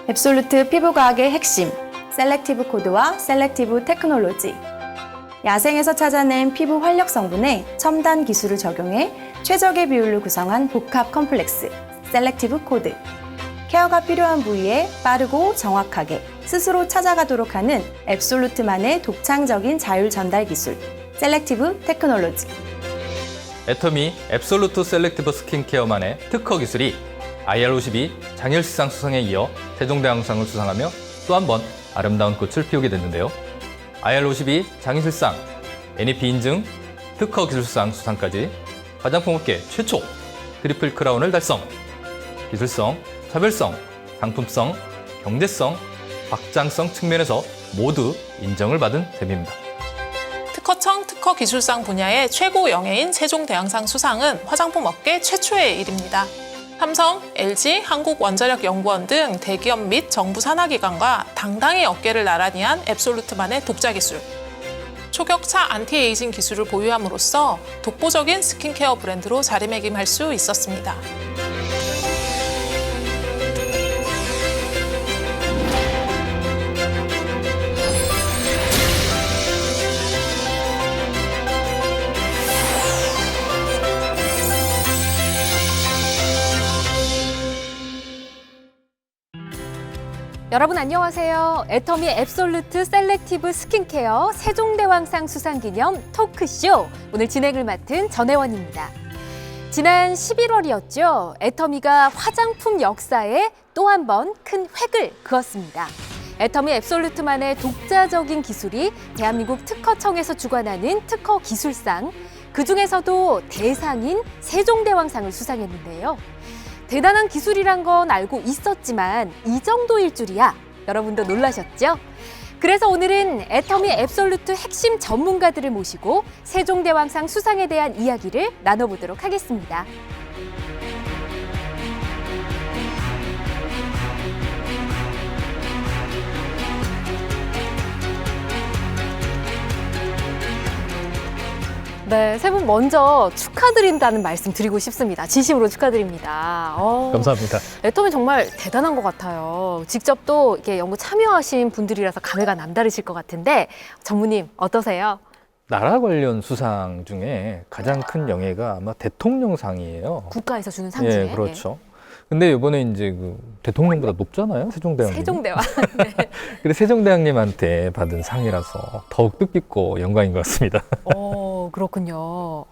앱솔루트 피부과학의 핵심, 셀렉티브 코드와 셀렉티브 테크놀로지. 야생에서 찾아낸 피부 활력 성분에 첨단 기술을 적용해 최적의 비율로 구성한 복합 컴플렉스, 셀렉티브 코드. 케어가 필요한 부위에 빠르고 정확하게 스스로 찾아가도록 하는 앱솔루트만의 독창적인 자율 전달 기술, 셀렉티브 테크놀로지. 애터미 앱솔루트 셀렉티브 스킨케어만의 특허 기술이 IR52 장일시상 수상에 이어 세종대왕상을 수상하며 또 한 번 아름다운 꽃을 피우게 됐는데요. IR52 장일시상, NEP 인증, 특허 기술상 수상까지 화장품 업계 최초 트리플 크라운을 달성. 기술성, 차별성, 상품성, 경제성, 확장성 측면에서 모두 인정을 받은 셈입니다. 특허청 특허기술상 분야의 최고 영예인 세종대왕상 수상은 화장품 업계 최초의 일입니다. 삼성, LG, 한국원자력연구원 등 대기업 및 정부 산하기관과 당당히 어깨를 나란히 한 앱솔루트만의 독자 기술. 초격차 안티에이징 기술을 보유함으로써 독보적인 스킨케어 브랜드로 자리매김할 수 있었습니다. 여러분 안녕하세요. 애터미 앱솔루트 셀렉티브 스킨케어 세종대왕상 수상기념 토크쇼 오늘 진행을 맡은 전혜원입니다. 지난 11월이었죠. 애터미가 화장품 역사에 또 한 번 큰 획을 그었습니다. 애터미 앱솔루트만의 독자적인 기술이 대한민국 특허청에서 주관하는 특허 기술상, 그중에서도 대상인 세종대왕상을 수상했는데요. 대단한 기술이란 건 알고 있었지만 이 정도일 줄이야. 여러분도 놀라셨죠? 그래서 오늘은 애터미 앱솔루트 핵심 전문가들을 모시고 세종대왕상 수상에 대한 이야기를 나눠보도록 하겠습니다. 네, 세 분 먼저 축하드린다는 말씀 드리고 싶습니다. 진심으로 축하드립니다. 감사합니다. 애터미 정말 대단한 것 같아요. 직접 또 이렇게 연구 참여하신 분들이라서 감회가 남다르실 것 같은데 전무님 어떠세요? 나라 관련 수상 중에 가장 큰 영예가 아마 대통령상이에요. 국가에서 주는 상 중에. 예, 그렇죠. 근데 이번에 이제 그 대통령보다 높잖아요, 세종대왕님. 세종대왕. 네. 그래서 세종대왕님한테 받은 상이라서 더욱 뜻깊고 영광인 것 같습니다. 그렇군요.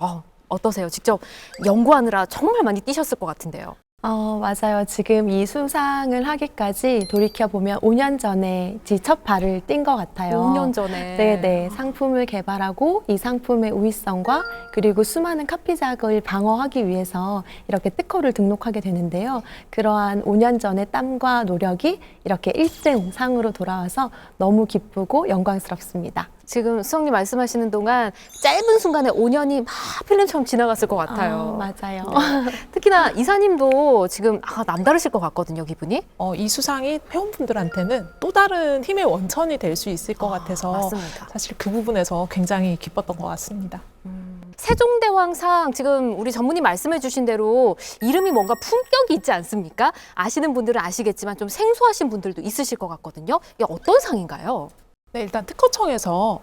어떠세요? 직접 연구하느라 정말 많이 뛰셨을 것 같은데요. 맞아요. 지금 이 수상을 하기까지 돌이켜보면 5년 전에 첫 발을 뗀 것 같아요. 5년 전에. 네네. 상품을 개발하고 이 상품의 우위성과 그리고 수많은 카피작을 방어하기 위해서 이렇게 특허를 등록하게 되는데요. 그러한 5년 전의 땀과 노력이 이렇게 1등 상으로 돌아와서 너무 기쁘고 영광스럽습니다. 지금 수석님 말씀하시는 동안 짧은 순간에 5년이 막 필름처럼 지나갔을 것 같아요. 맞아요. 네. 특히나 이사님도 지금 남다르실 것 같거든요, 기분이. 이 수상이 회원분들한테는 또 다른 힘의 원천이 될 수 있을 것 같아서 맞습니다. 사실 그 부분에서 굉장히 기뻤던 것 같습니다. 세종대왕상 지금 우리 전무님 말씀해 주신 대로 이름이 뭔가 품격이 있지 않습니까? 아시는 분들은 아시겠지만 좀 생소하신 분들도 있으실 것 같거든요. 이게 어떤 상인가요? 네, 일단 특허청에서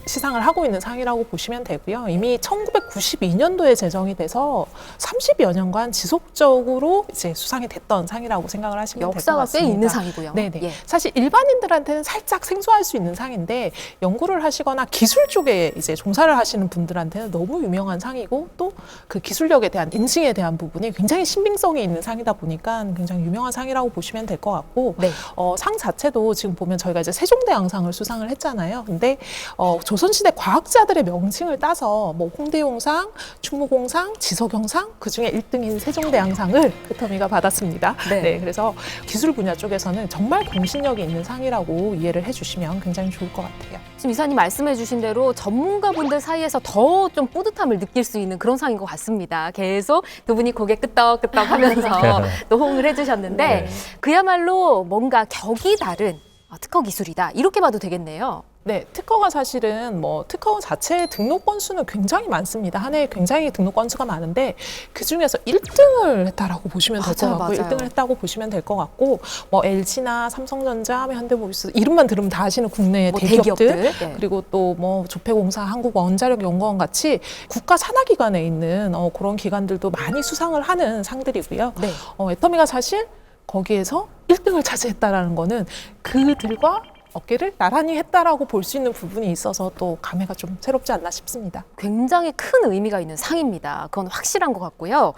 시상을 하고 있는 상이라고 보시면 되고요. 이미 1992년도에 제정이 돼서 30여 년간 지속적으로 이제 수상이 됐던 상이라고 생각을 하시면 될 것 역사가 같습니다. 꽤 있는 상이고요. 네네. 예. 사실 일반인들한테는 살짝 생소할 수 있는 상인데 연구를 하시거나 기술 쪽에 이제 종사를 하시는 분들한테는 너무 유명한 상이고 또 그 기술력에 대한 인증에 대한 부분이 굉장히 신빙성이 있는 상이다 보니까 굉장히 유명한 상이라고 보시면 될 것 같고 네. 상 자체도 지금 보면 저희가 이제 세종대왕상을 수상을 했잖아요. 근데 조선시대 과학자들의 명칭을 따서 뭐 홍대용상, 충무공상, 지석영상 그중에 1등인 세종대왕상을 애터미가 받았습니다. 네. 네, 그래서 기술 분야 쪽에서는 정말 공신력이 있는 상이라고 이해를 해주시면 굉장히 좋을 것 같아요. 지금 이사님 말씀해 주신 대로 전문가분들 사이에서 더 좀 뿌듯함을 느낄 수 있는 그런 상인 것 같습니다. 계속 두 분이 고개 끄덕끄덕 하면서 또 호응을 해주셨는데 네. 그야말로 뭔가 격이 다른 특허 기술이다. 이렇게 봐도 되겠네요. 네, 특허가 사실은 뭐 특허 자체의 등록 건수는 굉장히 많습니다. 한 해에 굉장히 등록 건수가 많은데 그 중에서 1등을 했다라고 보시면 될 것 맞아요, 같고, 맞아요. 1등을 했다고 보시면 될 것 같고, 뭐 LG나 삼성전자, 현대모비스 이름만 들으면 다 아시는 국내 뭐 대기업들, 대기업들, 네. 그리고 또 뭐 조폐공사, 한국원자력연구원 같이 국가 산하기관에 있는 그런 기관들도 많이 수상을 하는 상들이고요. 네. 애터미가 사실 거기에서 1등을 차지했다라는 거는 그들과 어깨를 나란히 했다라고 볼 수 있는 부분이 있어서 또 감회가 좀 새롭지 않나 싶습니다. 굉장히 큰 의미가 있는 상입니다. 그건 확실한 것 같고요.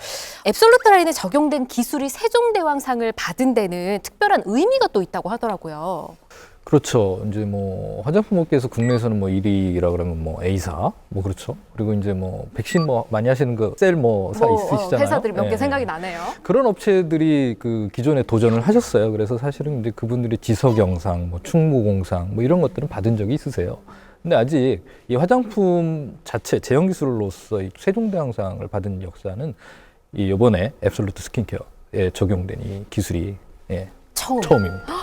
앱솔루트 라인에 적용된 기술이 세종대왕상을 받은 데는 특별한 의미가 또 있다고 하더라고요. 그렇죠. 이제 뭐 화장품 업계에서 국내에서는 뭐 1위라 그러면 뭐 A사, 뭐 그렇죠. 그리고 이제 뭐 백신 뭐 많이 하시는 그 셀 뭐 사 있으시잖아요. 회사들이 몇 개 네. 생각이 나네요. 그런 업체들이 그 기존에 도전을 하셨어요. 그래서 사실은 이제 그분들이 지석영상, 뭐 충무공상, 뭐 이런 것들은 받은 적이 있으세요. 근데 아직 이 화장품 자체 제형 기술로서 이 세종대왕상을 받은 역사는 이 이번에 앱솔루트 스킨케어에 적용된 이 기술이 처음입니다.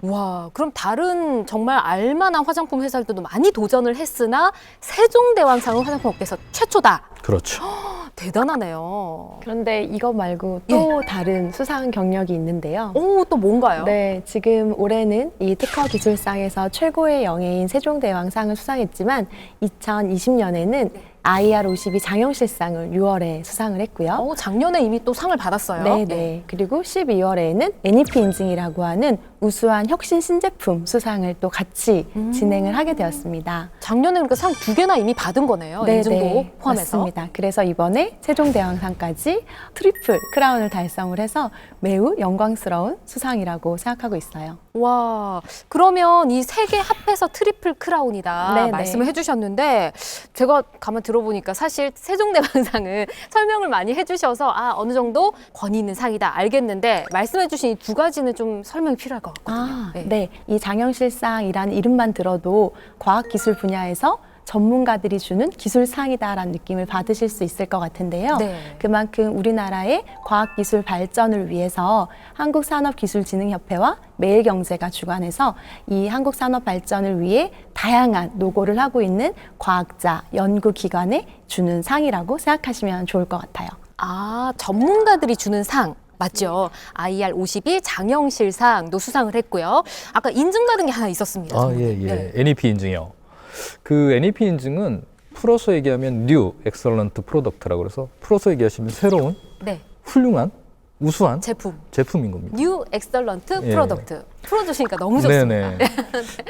와, 그럼 다른 정말 알만한 화장품 회사들도 많이 도전을 했으나 세종대왕상은 화장품 업계에서 최초다. 그렇죠. 대단하네요. 그런데 이거 말고 또 다른 수상 경력이 있는데요. 오, 또 뭔가요? 네, 지금 올해는 이 특허 기술상에서 최고의 영예인 세종대왕상을 수상했지만 2020년에는 IR52 장영실상을 6월에 수상을 했고요. 작년에 이미 또 상을 받았어요. 네, 네. 그리고 12월에는 NEP 인증이라고 하는 우수한 혁신 신제품 수상을 또 같이 진행을 하게 되었습니다. 작년에 그러니까 상 2개나 이미 받은 거네요. 인증도 포함해서. 맞습니다. 그래서 이번에 세종대왕상까지 트리플 크라운을 달성을 해서 매우 영광스러운 수상이라고 생각하고 있어요. 와, 그러면 이 세 개 합해서 트리플 크라운이다 네, 말씀을 네. 해주셨는데 제가 가만 들어보니까 사실 세종대왕상은 설명을 많이 해주셔서 어느 정도 권위 있는 상이다 알겠는데 말씀해주신 이 두 가지는 좀 설명이 필요할 것 같거든요. 네. 이 장영실상이라는 이름만 들어도 과학기술 분야에서 전문가들이 주는 기술상이다라는 느낌을 받으실 수 있을 것 같은데요. 네. 그만큼 우리나라의 과학기술 발전을 위해서 한국산업기술진흥협회와 매일경제가 주관해서 이 한국산업 발전을 위해 다양한 노고를 하고 있는 과학자, 연구기관에 주는 상이라고 생각하시면 좋을 것 같아요. 전문가들이 주는 상. 맞죠. IR52 장영실상도 수상을 했고요. 아까 인증받은 게 하나 있었습니다. 네. NEP 인증이요. 그 NEP 인증은 풀어서 얘기하면 New Excellent Product라고 그래서 풀어서 얘기하시면 새로운, 네. 훌륭한, 우수한 제품인 겁니다. 뉴 엑설런트 예. 프로덕트. 풀어주시니까 너무 좋습니다. 네네.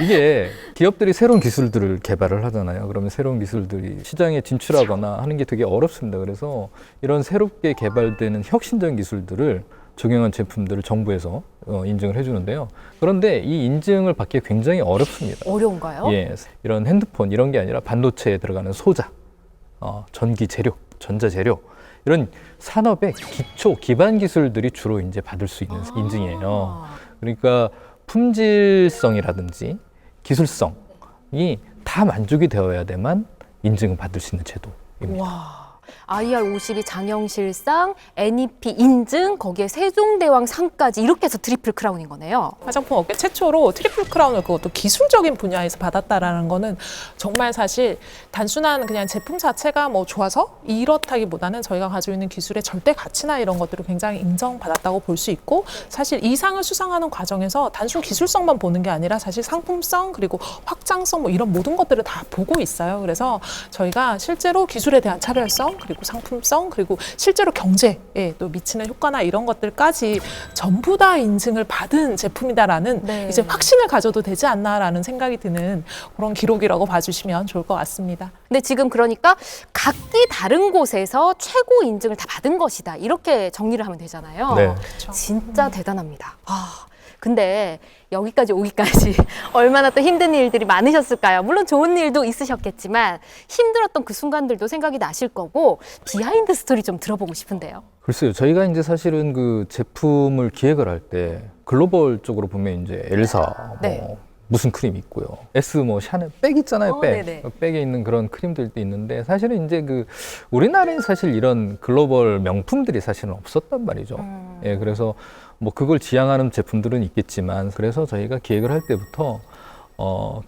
이게 기업들이 새로운 기술들을 개발을 하잖아요. 그러면 새로운 기술들이 시장에 진출하거나 하는 게 되게 어렵습니다. 그래서 이런 새롭게 개발되는 혁신적인 기술들을 적용한 제품들을 정부에서 인증을 해주는데요. 그런데 이 인증을 받기 굉장히 어렵습니다. 어려운가요? 예, 이런 핸드폰 이런 게 아니라 반도체에 들어가는 소자, 전기 재료, 전자 재료 이런 산업의 기초 기반 기술들이 주로 이제 받을 수 있는 인증이에요. 그러니까 품질성이라든지 기술성이 다 만족이 되어야만 인증을 받을 수 있는 제도입니다. 와. IR52 장영실상, NEP 인증, 거기에 세종대왕상까지 이렇게 해서 트리플 크라운인 거네요. 화장품 업계 최초로 트리플 크라운을 그것도 기술적인 분야에서 받았다라는 거는 정말 사실 단순한 그냥 제품 자체가 뭐 좋아서 이렇다기보다는 저희가 가지고 있는 기술의 절대 가치나 이런 것들을 굉장히 인정받았다고 볼 수 있고 사실 이 상을 수상하는 과정에서 단순 기술성만 보는 게 아니라 사실 상품성 그리고 확장성 뭐 이런 모든 것들을 다 보고 있어요. 그래서 저희가 실제로 기술에 대한 차별성 그리고 상품성 그리고 실제로 경제에 또 미치는 효과나 이런 것들까지 전부 다 인증을 받은 제품이다라는 네. 이제 확신을 가져도 되지 않나라는 생각이 드는 그런 기록이라고 봐주시면 좋을 것 같습니다. 근데 지금 그러니까 각기 다른 곳에서 최고 인증을 다 받은 것이다. 이렇게 정리를 하면 되잖아요. 네. 진짜 대단합니다. 근데 여기까지 오기까지 얼마나 또 힘든 일들이 많으셨을까요? 물론 좋은 일도 있으셨겠지만 힘들었던 그 순간들도 생각이 나실 거고 비하인드 스토리 좀 들어보고 싶은데요. 글쎄요, 저희가 이제 사실은 그 제품을 기획을 할 때 글로벌적으로 보면 이제 엘사 네. 무슨 크림 있고요. S 뭐 샤넬 백 있잖아요, 백. 네네. 백에 있는 그런 크림들도 있는데 사실은 이제 그 우리나라엔 사실 이런 글로벌 명품들이 사실은 없었단 말이죠. 예, 그래서 뭐 그걸 지향하는 제품들은 있겠지만 그래서 저희가 기획을 할 때부터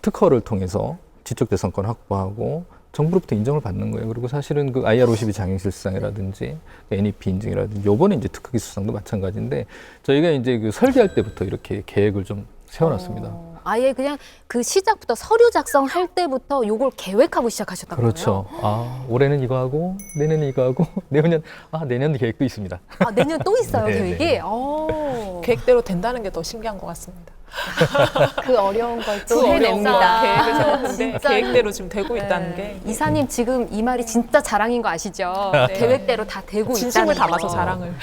특허를 통해서 지적재산권 확보하고 정부로부터 인정을 받는 거예요. 그리고 사실은 그 IR52 장애실상이라든지 NEP 인증이라든지 요번에 이제 특허기술상도 마찬가지인데 저희가 이제 그 설계할 때부터 이렇게 계획을 좀 세워놨습니다. 아예 그냥 그 시작부터 서류 작성할 때부터 요걸 계획하고 시작하셨던 그렇죠. 아, 올해는 이거 하고 내년은 이거 하고 내년 계획도 있습니다. 거예요? 아, 내년 또 있어요, 네, 계획이? 네. 계획대로 된다는 게 더 신기한 것 같습니다. 그 어려운 걸 또 그 어려운 거 해냅니다. 계획을 세웠는데 진짜로. 계획대로 지금 되고 있다는 게 네. 이사님 지금 이 말이 진짜 자랑인 거 아시죠? 네. 계획대로 다 되고 있다는 진심을 거. 담아서 자랑을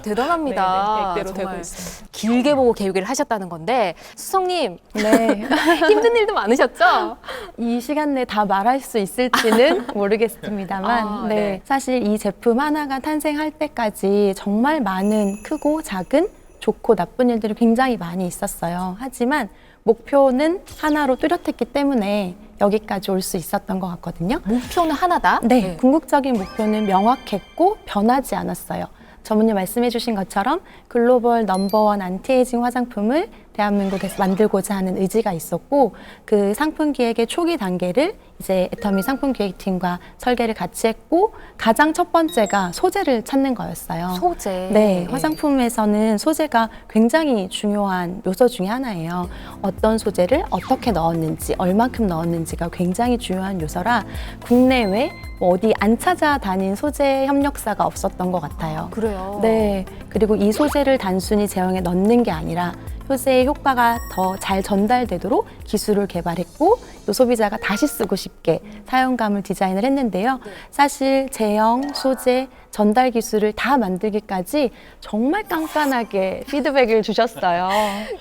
대단합니다. 계획대로 되고 정말 있습니다. 길게 보고 계획을 하셨다는 건데 수성님 네. 힘든 일도 많으셨죠? 이 시간 내에 다 말할 수 있을지는 모르겠습니다만, 아, 네. 네. 사실 이 제품 하나가 탄생할 때까지 정말 많은 크고 작은 좋고 나쁜 일들이 굉장히 많이 있었어요. 하지만 목표는 하나로 뚜렷했기 때문에 여기까지 올 수 있었던 것 같거든요. 목표는 하나다? 네, 궁극적인 목표는 명확했고 변하지 않았어요. 전문님 말씀해 주신 것처럼 글로벌 넘버원 안티에이징 화장품을 대한민국에서 만들고자 하는 의지가 있었고 그 상품 기획의 초기 단계를 이제 애터미 상품 기획팀과 설계를 같이 했고 가장 첫 번째가 소재를 찾는 거였어요. 소재. 네, 화장품에서는 소재가 굉장히 중요한 요소 중에 하나예요. 어떤 소재를 어떻게 넣었는지, 얼만큼 넣었는지가 굉장히 중요한 요소라 국내외 뭐 어디 안 찾아다닌 소재 협력사가 없었던 것 같아요. 그래요. 네, 그리고 이 소재를 단순히 제형에 넣는 게 아니라 효제의 효과가 더 잘 전달되도록 기술을 개발했고 또 소비자가 다시 쓰고 싶게 사용감을 디자인을 했는데요. 사실 제형, 소재, 전달 기술을 다 만들기까지 정말 깐깐하게 피드백을 주셨어요.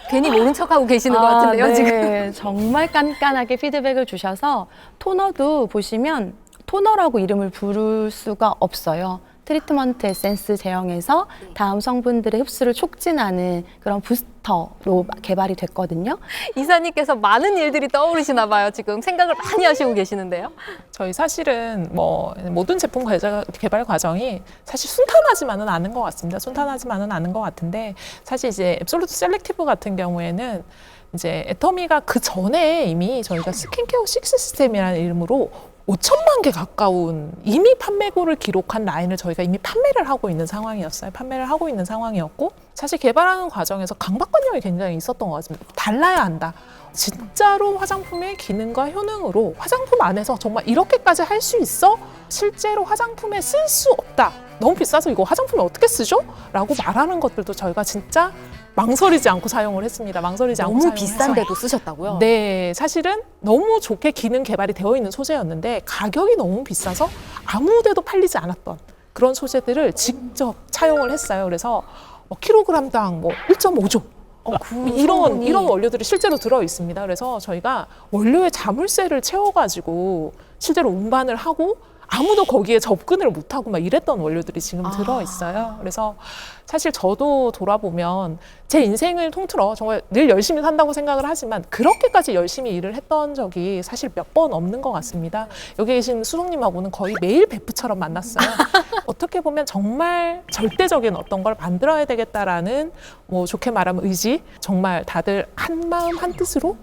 괜히 모른 척하고 계시는 것 같은데요, 네, 지금. 정말 깐깐하게 피드백을 주셔서 토너도 보시면 토너라고 이름을 부를 수가 없어요. 트리트먼트 에센스 제형에서 다음 성분들의 흡수를 촉진하는 그런 부스터로 개발이 됐거든요. 이사님께서 많은 일들이 떠오르시나 봐요. 지금 생각을 많이 하시고 계시는데요. 저희 사실은 뭐 모든 제품 개발 과정이 사실 순탄하지만은 않은 것 같습니다. 순탄하지만은 않은 것 같은데 사실 이제 앱솔루트 셀렉티브 같은 경우에는 이제 애터미가 그 전에 이미 저희가 스킨케어 6 시스템이라는 이름으로 5천만 개 가까운 이미 판매고를 기록한 라인을 저희가 이미 판매를 하고 있는 상황이었어요. 판매를 하고 있는 상황이었고 사실 개발하는 과정에서 강박관념이 굉장히 있었던 것 같습니다. 달라야 한다. 진짜로 화장품의 기능과 효능으로 화장품 안에서 정말 이렇게까지 할 수 있어? 실제로 화장품에 쓸 수 없다. 너무 비싸서 이거 화장품에 어떻게 쓰죠? 라고 말하는 것들도 저희가 진짜 망설이지 않고 사용을 했습니다. 망설이지 않고 너무 사용을 비싼데도 해서. 쓰셨다고요? 네, 사실은 너무 좋게 기능 개발이 되어 있는 소재였는데 가격이 너무 비싸서 아무 데도 팔리지 않았던 그런 소재들을 직접 차용을 했어요. 그래서 킬로그램당 뭐 1.5조 이런 원료들이 실제로 들어 있습니다. 그래서 저희가 원료의 자물쇠를 채워가지고 실제로 운반을 하고 아무도 거기에 접근을 못하고 막 이랬던 원료들이 지금 들어 있어요. 그래서 사실 저도 돌아보면 제 인생을 통틀어 정말 늘 열심히 산다고 생각을 하지만 그렇게까지 열심히 일을 했던 적이 사실 몇 번 없는 것 같습니다. 여기 계신 수성님하고는 거의 매일 베프처럼 만났어요. 어떻게 보면 정말 절대적인 어떤 걸 만들어야 되겠다라는 뭐 좋게 말하면 의지, 정말 다들 한 마음 한 뜻으로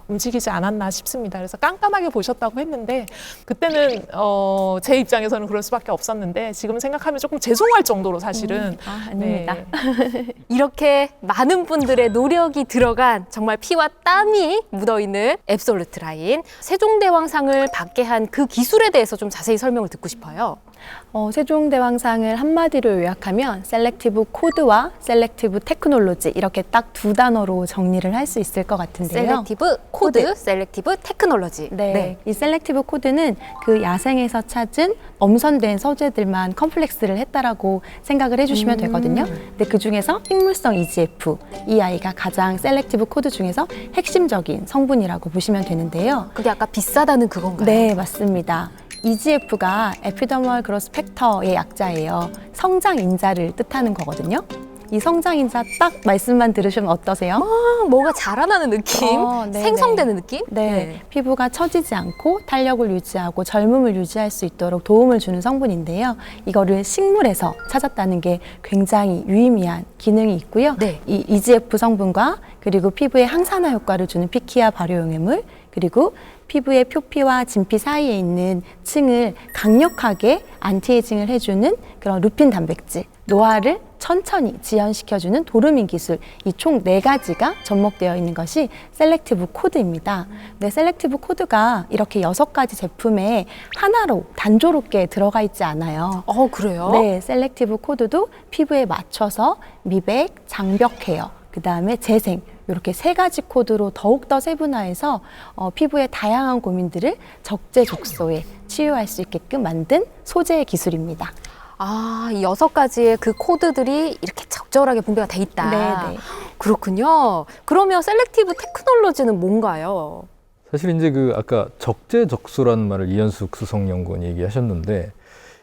움직이지 않았나 싶습니다. 그래서 깐깐하게 보셨다고 했는데 그때는 제 입장에서는 그럴 수밖에 없었는데 지금 생각하면 조금 죄송할 정도로 사실은 아닙니다. 이렇게 많은 분들의 노력이 들어간 정말 피와 땀이 묻어있는 앱솔루트 라인 세종대왕상을 받게 한 그 기술에 대해서 좀 자세히 설명을 듣고 싶어요. 세종대왕상을 한마디로 요약하면 셀렉티브 코드와 셀렉티브 테크놀로지 이렇게 딱 두 단어로 정리를 할 수 있을 것 같은데요. 셀렉티브 코드, 셀렉티브 테크놀로지. 네, 이 셀렉티브 코드는 그 야생에서 찾은 엄선된 소재들만 컴플렉스를 했다라고 생각을 해주시면 되거든요. 근데 그 중에서 식물성 EGF, 이 아이가 가장 셀렉티브 코드 중에서 핵심적인 성분이라고 보시면 되는데요. 그게 아까 비싸다는 그건가요? 네, 맞습니다. EGF가 에피더멀 그로스 팩터의 약자예요. 성장 인자를 뜻하는 거거든요. 이 성장 인자 딱 말씀만 들으시면 어떠세요? 뭐가 자라나는 느낌? 네네. 생성되는 느낌? 네, 피부가 처지지 않고 탄력을 유지하고 젊음을 유지할 수 있도록 도움을 주는 성분인데요. 이거를 식물에서 찾았다는 게 굉장히 유의미한 기능이 있고요. 네. 이 EGF 성분과 그리고 피부에 항산화 효과를 주는 피키아 발효용해물, 그리고 피부의 표피와 진피 사이에 있는 층을 강력하게 안티에이징을 해주는 그런 루핀 단백질, 노화를 천천히 지연시켜주는 도르민 기술, 이 총 4가지가 접목되어 있는 것이 셀렉티브 코드입니다. 네, 셀렉티브 코드가 이렇게 6가지 제품에 하나로 단조롭게 들어가 있지 않아요. 그래요? 네, 셀렉티브 코드도 피부에 맞춰서 미백, 장벽 케어, 그 다음에 재생, 이렇게 3가지 코드로 더욱더 세분화해서 피부의 다양한 고민들을 적재적소에 치유할 수 있게끔 만든 소재 기술입니다. 이 6가지의 그 코드들이 이렇게 적절하게 분배가 돼 있다. 네네. 그렇군요. 그러면 셀렉티브 테크놀로지는 뭔가요? 사실 이제 그 아까 적재적소라는 말을 이현숙 수석연구원이 얘기하셨는데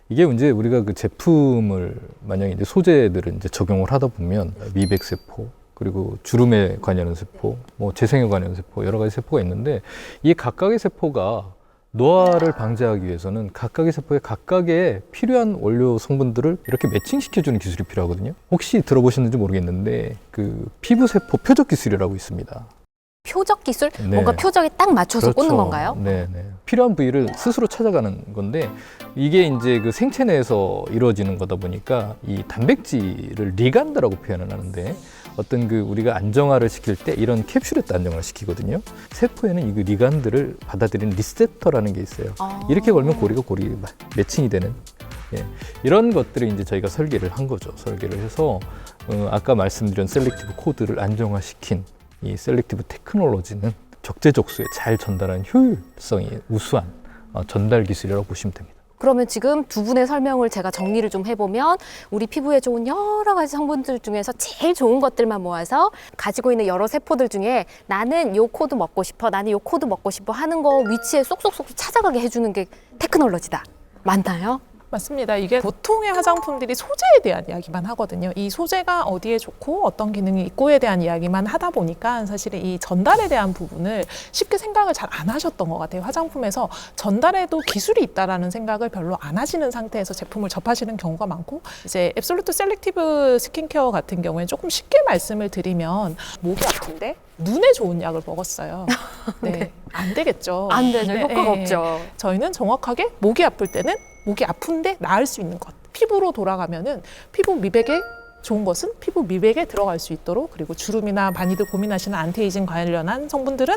이게 이제 우리가 그 제품을 만약에 이제 소재들을 이제 적용을 하다 보면 미백세포 그리고 주름에 관여하는 세포, 뭐 재생에 관여하는 세포 여러 가지 세포가 있는데 이 각각의 세포가 노화를 방지하기 위해서는 각각의 세포에 각각의 필요한 원료 성분들을 이렇게 매칭시켜주는 기술이 필요하거든요. 혹시 들어보셨는지 모르겠는데 그 피부세포 표적 기술이라고 있습니다. 표적 기술? 네. 뭔가 표적에 딱 맞춰서 그렇죠. 꽂는 건가요? 네. 필요한 부위를 스스로 찾아가는 건데 이게 이제 그 생체 내에서 이루어지는 거다 보니까 이 단백질을 리간드라고 표현을 하는데 어떤 그 우리가 안정화를 시킬 때 이런 캡슐에 안정화를 시키거든요. 세포에는 이 그 리간드를 받아들이는 리세터라는 게 있어요. 이렇게 걸면 고리가 매칭이 되는 이런 것들을 이제 저희가 설계를 한 거죠. 설계를 해서 아까 말씀드린 셀렉티브 코드를 안정화시킨 이 셀렉티브 테크놀로지는 적재적소에 잘 전달하는 효율성이 우수한 전달 기술이라고 보시면 됩니다. 그러면 지금 두 분의 설명을 제가 정리를 좀 해보면 우리 피부에 좋은 여러 가지 성분들 중에서 제일 좋은 것들만 모아서 가지고 있는 여러 세포들 중에 나는 요 코드 먹고 싶어, 나는 요 코드 먹고 싶어 하는 거 위치에 쏙쏙쏙 찾아가게 해주는 게 테크놀로지다. 맞나요? 맞습니다. 이게 보통의 화장품들이 소재에 대한 이야기만 하거든요. 이 소재가 어디에 좋고 어떤 기능이 있고에 대한 이야기만 하다 보니까 사실 이 전달에 대한 부분을 쉽게 생각을 잘 안 하셨던 것 같아요. 화장품에서 전달에도 기술이 있다라는 생각을 별로 안 하시는 상태에서 제품을 접하시는 경우가 많고 이제 앱솔루트 셀렉티브 스킨케어 같은 경우에 조금 쉽게 말씀을 드리면 목이 아픈데 눈에 좋은 약을 먹었어요. 네. 안 되겠죠. 안 되죠. 네, 효과가 네. 없죠. 저희는 정확하게 목이 아플 때는 목이 아픈데 나을 수 있는 것. 피부로 돌아가면은 피부 미백에 좋은 것은 피부 미백에 들어갈 수 있도록 그리고 주름이나 많이들 고민하시는 안티에이징 관련한 성분들은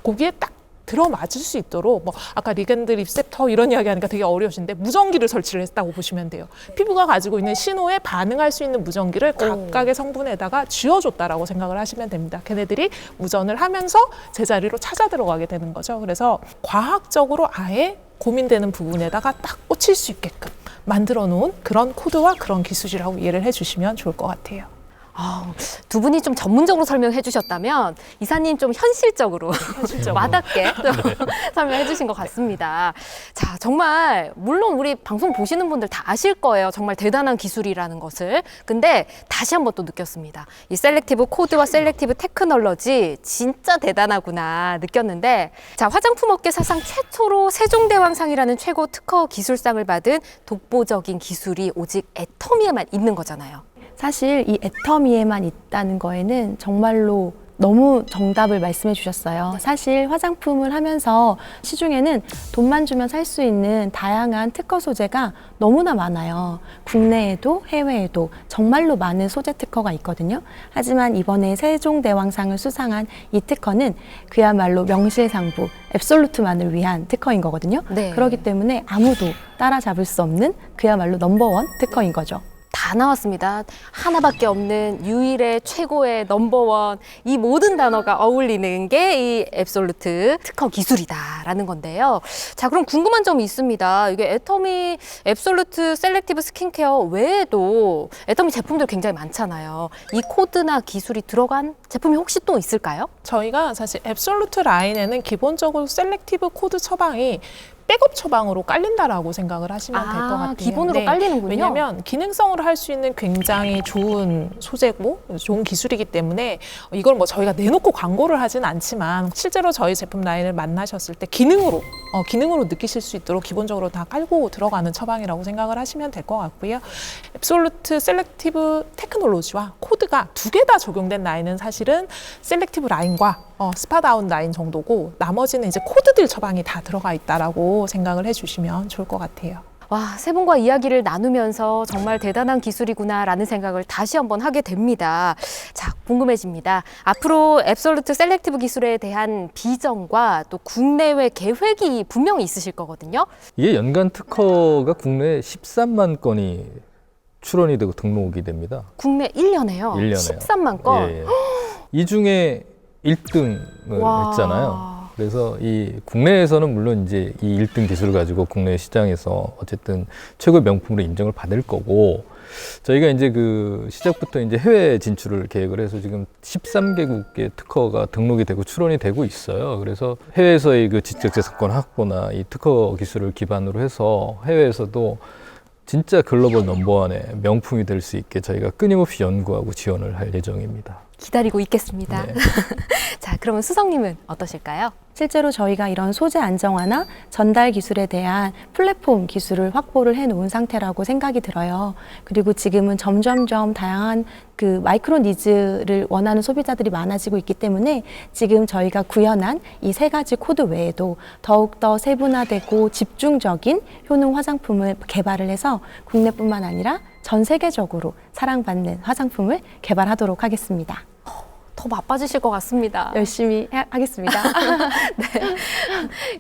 거기에 딱 들어맞을 수 있도록 뭐 아까 리간드 리셉터 이런 이야기 하니까 되게 어려우신데 무전기를 설치를 했다고 보시면 돼요. 피부가 가지고 있는 신호에 반응할 수 있는 무전기를 각각의 성분에다가 쥐어줬다라고 생각을 하시면 됩니다. 걔네들이 무전을 하면서 제자리로 찾아 들어가게 되는 거죠. 그래서 과학적으로 아예 고민되는 부분에다가 딱 꽂힐 수 있게끔 만들어 놓은 그런 코드와 그런 기술이라고 이해를 해주시면 좋을 것 같아요. 두 분이 좀 전문적으로 설명해 주셨다면 이사님 좀 현실적으로 와닿게 설명해 주신 것 같습니다. 자, 정말 물론 우리 방송 보시는 분들 다 아실 거예요. 정말 대단한 기술이라는 것을. 근데 다시 한번 또 느꼈습니다. 이 셀렉티브 코드와 셀렉티브 테크놀로지 진짜 대단하구나 느꼈는데 자, 화장품 업계 사상 최초로 세종대왕상이라는 최고 특허 기술상을 받은 독보적인 기술이 오직 애터미에만 있는 거잖아요. 사실 이 애터미에만 있다는 거에는 정말로 너무 정답을 말씀해 주셨어요. 사실 화장품을 하면서 시중에는 돈만 주면 살 수 있는 다양한 특허 소재가 너무나 많아요. 국내에도 해외에도 정말로 많은 소재 특허가 있거든요. 하지만 이번에 세종대왕상을 수상한 이 특허는 그야말로 명실상부, 앱솔루트만을 위한 특허인 거거든요. 네. 그렇기 때문에 아무도 따라잡을 수 없는 그야말로 넘버원 특허인 거죠. 다 나왔습니다. 하나밖에 없는 유일의 최고의 넘버원 이 모든 단어가 어울리는 게 이 앱솔루트 특허 기술이다라는 건데요. 자, 그럼 궁금한 점이 있습니다. 이게 애터미 앱솔루트 셀렉티브 스킨케어 외에도 애터미 제품들 굉장히 많잖아요. 이 코드나 기술이 들어간 제품이 혹시 또 있을까요? 저희가 사실 앱솔루트 라인에는 기본적으로 셀렉티브 코드 처방이 백업 처방으로 깔린다라고 생각을 하시면 될 것 같아요. 기본으로 깔리는군요. 왜냐하면 기능성을 할 수 있는 굉장히 좋은 소재고 좋은 기술이기 때문에 이걸 뭐 저희가 내놓고 광고를 하진 않지만 실제로 저희 제품 라인을 만나셨을 때 기능으로 느끼실 수 있도록 기본적으로 다 깔고 들어가는 처방이라고 생각을 하시면 될 것 같고요. 앱솔루트 셀렉티브 테크놀로지와 코드가 두 개 다 적용된 라인은 사실은 셀렉티브 라인과 스파다운 라인 정도고 나머지는 이제 코드들 처방이 다 들어가 있다라고 생각을 해주시면 좋을 것 같아요. 와, 세 분과 이야기를 나누면서 정말 대단한 기술이구나라는 생각을 다시 한번 하게 됩니다. 자, 궁금해집니다. 앞으로 앱솔루트 셀렉티브 기술에 대한 비전과 또 국내외 계획이 분명히 있으실 거거든요. 이게 연간 특허가 국내에 13만 건이 출원이 되고 등록이 됩니다. 국내 1년에요. 1년에요. 13만 건. 예, 예. 이 중에 1등을 와. 했잖아요. 그래서 이 국내에서는 물론 이제 이 1등 기술을 가지고 국내 시장에서 어쨌든 최고의 명품으로 인정을 받을 거고, 저희가 이제 그 시작부터 이제 해외 진출을 계획을 해서 지금 13개국의 특허가 등록이 되고 출원이 되고 있어요. 그래서 해외에서의 그 지적재산권 확보나 이 특허 기술을 기반으로 해서 해외에서도 진짜 글로벌 넘버원의 명품이 될 수 있게 저희가 끊임없이 연구하고 지원을 할 예정입니다. 기다리고 있겠습니다. 네. 자, 그러면 수성님은 어떠실까요? 실제로 저희가 이런 소재 안정화나 전달 기술에 대한 플랫폼 기술을 확보를 해놓은 상태라고 생각이 들어요. 그리고 지금은 점점점 다양한 그 마이크로 니즈를 원하는 소비자들이 많아지고 있기 때문에 지금 저희가 구현한 이 세 가지 코드 외에도 더욱더 세분화되고 집중적인 효능 화장품을 개발을 해서 국내뿐만 아니라 전 세계적으로 사랑받는 화장품을 개발하도록 하겠습니다. 더 바빠지실 것 같습니다. 열심히 하겠습니다. 네.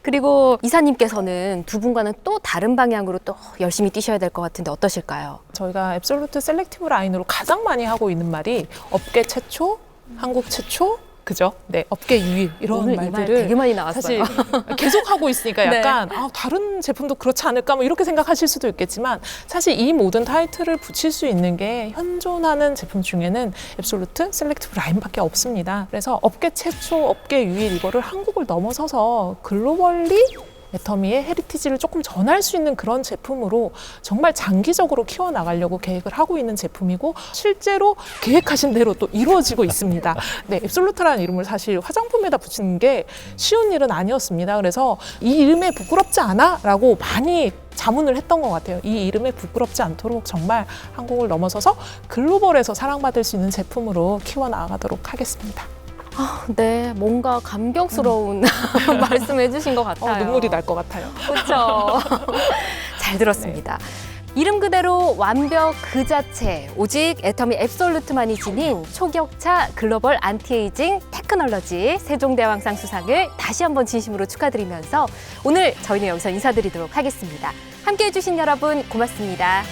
그리고 이사님께서는 두 분과는 또 다른 방향으로 또 열심히 뛰셔야 될 것 같은데 어떠실까요? 저희가 앱솔루트 셀렉티브 라인으로 가장 많이 하고 있는 말이 업계 최초, 한국 최초, 그죠? 네, 업계 유일 이런 오늘 이 말 말들을 되게 많이 나왔어요. 사실 계속 하고 있으니까 네. 약간 다른 제품도 그렇지 않을까 뭐 이렇게 생각하실 수도 있겠지만 사실 이 모든 타이틀을 붙일 수 있는 게 현존하는 제품 중에는 앱솔루트 셀렉티브 라인밖에 없습니다. 그래서 업계 최초, 업계 유일 이거를 한국을 넘어서서 글로벌리 애터미의 헤리티지를 조금 전할 수 있는 그런 제품으로 정말 장기적으로 키워나가려고 계획을 하고 있는 제품이고 실제로 계획하신 대로 또 이루어지고 있습니다. 네, 앱솔루트라는 이름을 사실 화장품에다 붙이는 게 쉬운 일은 아니었습니다. 그래서 이 이름에 부끄럽지 않아? 라고 많이 자문을 했던 것 같아요. 이 이름에 부끄럽지 않도록 정말 한국을 넘어서서 글로벌에서 사랑받을 수 있는 제품으로 키워나가도록 하겠습니다. 네, 뭔가 감격스러운 말씀해 주신 것 같아요. 눈물이 날 것 같아요. 그렇죠. 잘 들었습니다. 이름 그대로 완벽 그 자체, 오직 애터미 앱솔루트만이 지닌 초격차 글로벌 안티에이징 테크놀로지 세종대왕상 수상을 다시 한번 진심으로 축하드리면서 오늘 저희는 여기서 인사드리도록 하겠습니다. 함께해 주신 여러분 고맙습니다.